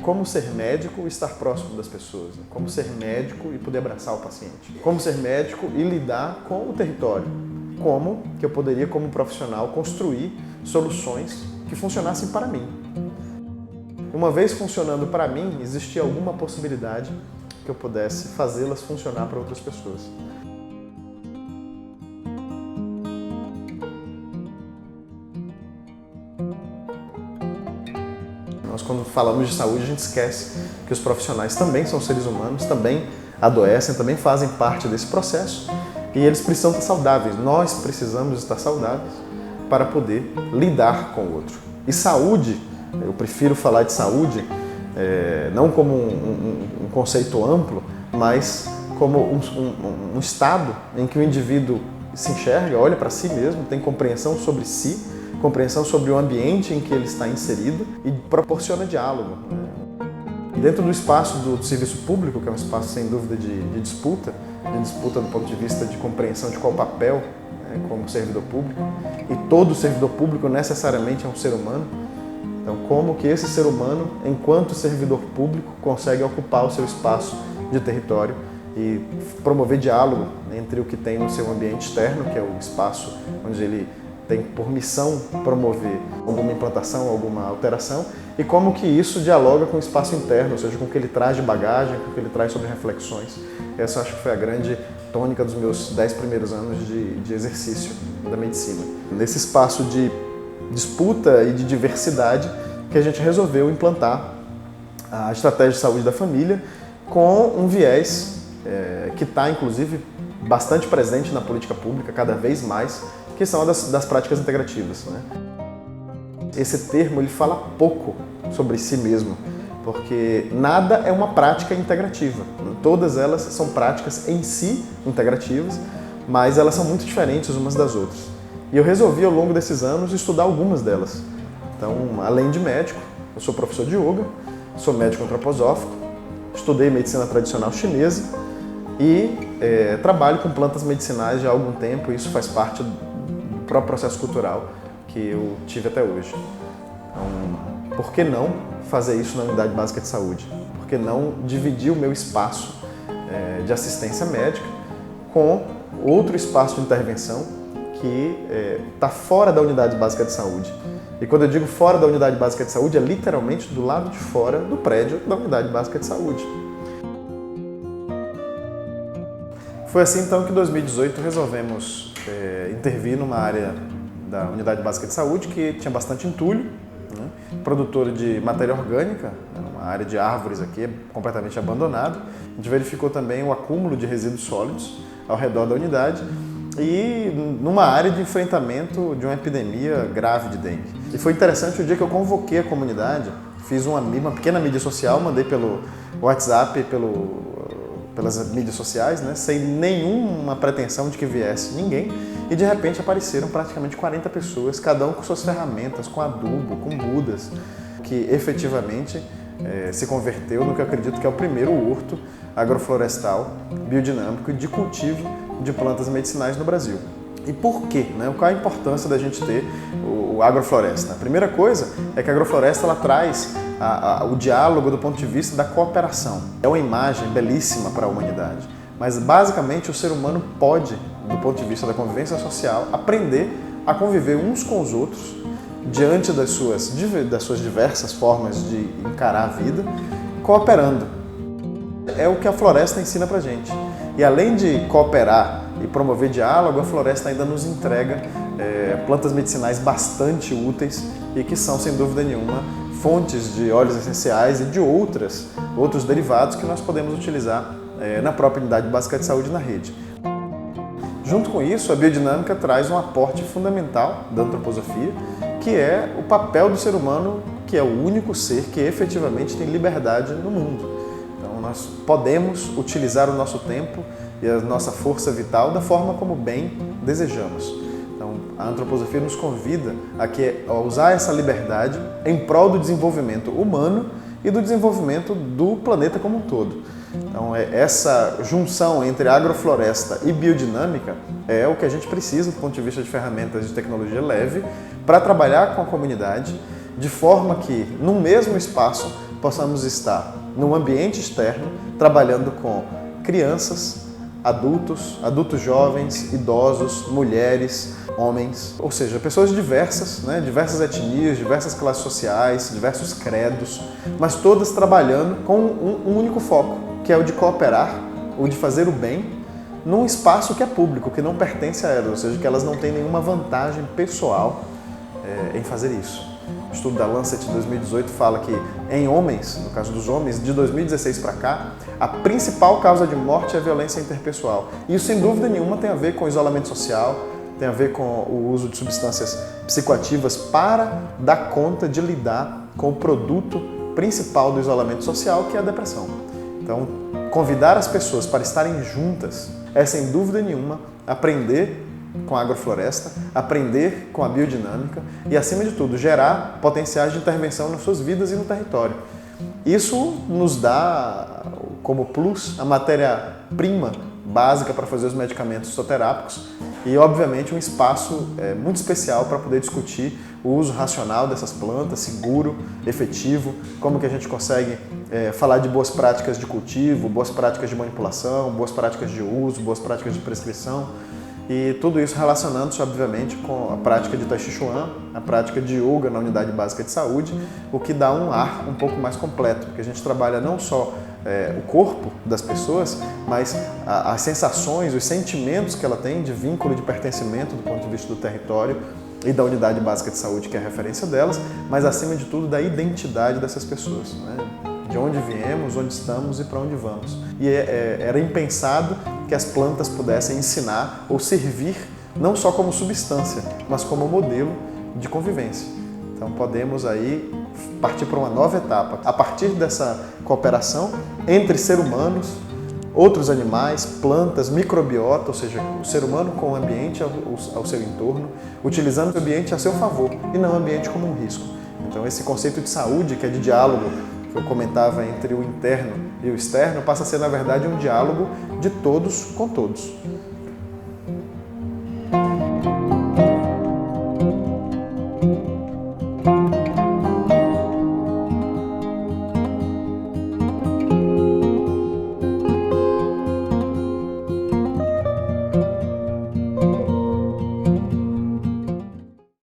como ser médico e estar próximo das pessoas, né? Como ser médico e poder abraçar o paciente. Como ser médico e lidar com o território. Como que eu poderia, como profissional, construir soluções que funcionassem para mim. Uma vez funcionando para mim, existia alguma possibilidade que eu pudesse fazê-las funcionar para outras pessoas. Nós, quando falamos de saúde, a gente esquece que os profissionais também são seres humanos, também adoecem, também fazem parte desse processo e eles precisam estar saudáveis. Nós precisamos estar saudáveis para poder lidar com o outro. E saúde, eu prefiro falar de saúde não como um conceito amplo, mas como um estado em que o indivíduo se enxerga, olha para si mesmo, tem compreensão sobre si, compreensão sobre o ambiente em que ele está inserido e proporciona diálogo. Dentro do espaço do serviço público, que é um espaço sem dúvida de disputa do ponto de vista de compreensão de qual papel como servidor público, e todo servidor público necessariamente é um ser humano. Então, como que esse ser humano, enquanto servidor público, consegue ocupar o seu espaço de território e promover diálogo entre o que tem no seu ambiente externo, que é o espaço onde ele tem por missão promover alguma implantação, alguma alteração, e como que isso dialoga com o espaço interno, ou seja, com o que ele traz de bagagem, com o que ele traz sobre reflexões. Essa acho que foi a grande tônica dos meus 10 primeiros anos de exercício da medicina. Nesse espaço de disputa e de diversidade que a gente resolveu implantar a estratégia de saúde da família com um viés que está, inclusive, bastante presente na política pública, cada vez mais, que são das práticas integrativas, né? Esse termo ele fala pouco sobre si mesmo, porque nada é uma prática integrativa. Todas elas são práticas em si integrativas, mas elas são muito diferentes umas das outras. E eu resolvi, ao longo desses anos, estudar algumas delas. Então, além de médico, eu sou professor de yoga, sou médico antroposófico, estudei medicina tradicional chinesa e trabalho com plantas medicinais já há algum tempo, e isso faz parte do próprio processo cultural que eu tive até hoje. Então, por que não fazer isso na unidade básica de saúde? Por que não dividir o meu espaço de assistência médica com outro espaço de intervenção que está fora da unidade básica de saúde? E quando eu digo fora da unidade básica de saúde, é literalmente do lado de fora do prédio da unidade básica de saúde. Foi assim então que em 2018 resolvemos intervir numa área da unidade básica de saúde que tinha bastante entulho, né? Produtora de matéria orgânica, uma área de árvores aqui completamente abandonada. A gente verificou também o acúmulo de resíduos sólidos ao redor da unidade e numa área de enfrentamento de uma epidemia grave de dengue. E foi interessante o dia que eu convoquei a comunidade, fiz uma pequena mídia social, mandei pelo WhatsApp, pelas mídias sociais, né, sem nenhuma pretensão de que viesse ninguém, e de repente apareceram praticamente 40 pessoas, cada um com suas ferramentas, com adubo, com mudas, que efetivamente se converteu no que eu acredito que é o primeiro horto agroflorestal biodinâmico de cultivo de plantas medicinais no Brasil. E por quê? Né? Qual a importância da gente ter o agrofloresta? A primeira coisa é que a agrofloresta ela traz o diálogo do ponto de vista da cooperação. É uma imagem belíssima para a humanidade, mas basicamente o ser humano pode, do ponto de vista da convivência social, aprender a conviver uns com os outros diante das suas diversas formas de encarar a vida, cooperando. É o que a floresta ensina pra gente. E além de cooperar e promover diálogo, a floresta ainda nos entrega plantas medicinais bastante úteis e que são, sem dúvida nenhuma, fontes de óleos essenciais e de outros derivados que nós podemos utilizar na própria unidade básica de saúde na rede. Junto com isso, a biodinâmica traz um aporte fundamental da antroposofia, que é o papel do ser humano, que é o único ser que efetivamente tem liberdade no mundo. Então, nós podemos utilizar o nosso tempo e a nossa força vital da forma como bem desejamos. Então, a antroposofia nos convida a usar essa liberdade em prol do desenvolvimento humano e do desenvolvimento do planeta como um todo. Então, essa junção entre agrofloresta e biodinâmica é o que a gente precisa do ponto de vista de ferramentas de tecnologia leve para trabalhar com a comunidade de forma que, no mesmo espaço, possamos estar num ambiente externo, trabalhando com crianças, adultos jovens, idosos, mulheres, homens, ou seja, pessoas diversas, né? Diversas etnias, diversas classes sociais, diversos credos, mas todas trabalhando com um único foco, que é o de cooperar, o de fazer o bem, num espaço que é público, que não pertence a elas, ou seja, que elas não têm nenhuma vantagem pessoal em fazer isso. O estudo da Lancet de 2018 fala que em homens, no caso dos homens, de 2016 para cá, a principal causa de morte é a violência interpessoal. E isso, sem dúvida nenhuma, tem a ver com o isolamento social, tem a ver com o uso de substâncias psicoativas para dar conta de lidar com o produto principal do isolamento social, que é a depressão. Então, convidar as pessoas para estarem juntas é, sem dúvida nenhuma, aprender com a agrofloresta, aprender com a biodinâmica e, acima de tudo, gerar potenciais de intervenção nas suas vidas e no território. Isso nos dá, como plus, a matéria-prima básica para fazer os medicamentos fitoterápicos e, obviamente, um espaço muito especial para poder discutir o uso racional dessas plantas, seguro, efetivo, como que a gente consegue falar de boas práticas de cultivo, boas práticas de manipulação, boas práticas de uso, boas práticas de prescrição. E tudo isso relacionando-se, obviamente, com a prática de Tai Chi Chuan, a prática de Yoga na unidade básica de saúde, o que dá um ar um pouco mais completo, porque a gente trabalha não só o corpo das pessoas, mas as sensações, os sentimentos que ela tem de vínculo de pertencimento do ponto de vista do território e da unidade básica de saúde, que é a referência delas, mas, acima de tudo, da identidade dessas pessoas, né? De onde viemos, onde estamos e para onde vamos. E era impensado que as plantas pudessem ensinar ou servir não só como substância, mas como modelo de convivência. Então podemos aí partir para uma nova etapa. A partir dessa cooperação entre seres humanos, outros animais, plantas, microbiota, ou seja, o ser humano com o ambiente ao seu entorno, utilizando o ambiente a seu favor e não o ambiente como um risco. Então esse conceito de saúde, que é de diálogo, que eu comentava entre o interno e o externo, passa a ser, na verdade, um diálogo de todos com todos.